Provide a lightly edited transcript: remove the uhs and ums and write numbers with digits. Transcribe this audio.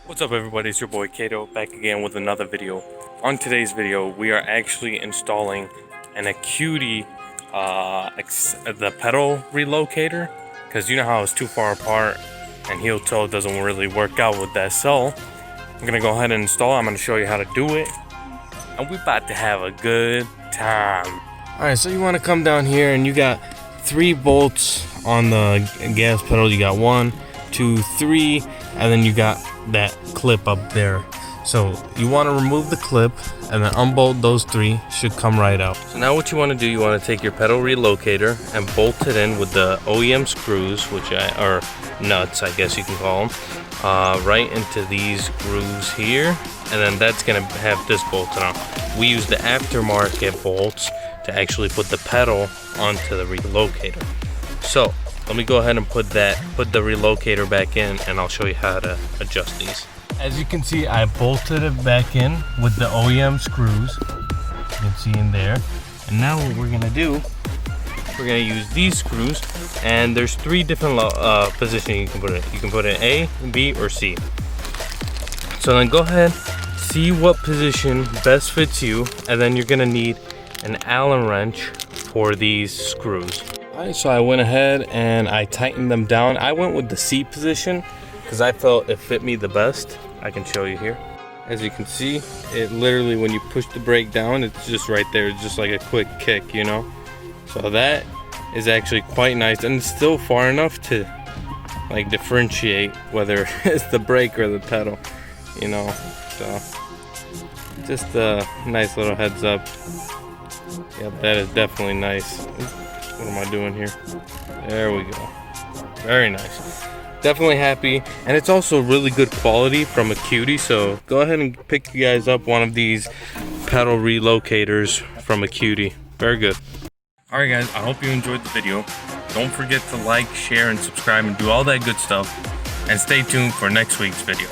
What's up everybody, it's your boy Kato back again with another video. On today's video we are actually installing an acuity the pedal relocator, because you know how it's too far apart and heel toe doesn't really work out with that. So I'm gonna go ahead and install it. I'm gonna show you how to do it and we're about to have a good time. Alright, so you want to come down here and you got 3 bolts on the gas pedal. You got 1, 2, 3, and then you got that clip up there. So you want to remove the clip and then unbolt those 3. Should come right out. So now what you want to do, you want to take your pedal relocator and bolt it in with the OEM screws, or nuts I guess you can call them, right into these grooves here, and then that's gonna have this bolted on. We use the aftermarket bolts to actually put the pedal onto the relocator. So let me go ahead and put the relocator back in and I'll show you how to adjust these. As you can see, I bolted it back in with the OEM screws. You can see in there. And now what we're gonna do, we're gonna use these screws, and there's 3 different positions you can put it. You can put it in A, B, or C. So then go ahead, see what position best fits you, and then you're gonna need an Allen wrench for these screws. Alright, so I went ahead and I tightened them down. I went with the C position because I felt it fit me the best. I can show you here. As you can see, it literally, when you push the brake down, it's just right there. It's just like a quick kick, you know? So that is actually quite nice, and it's still far enough to like differentiate whether it's the brake or the pedal, you know? So just a nice little heads up. Yep, that is definitely nice. What am I doing here? There we go. Very nice. Definitely happy, and it's also really good quality from Acuity. So go ahead and pick you guys up one of these pedal relocators from Acuity. Very good. Alright guys, I hope you enjoyed the video. Don't forget to like, share, and subscribe and do all that good stuff. And stay tuned for next week's video.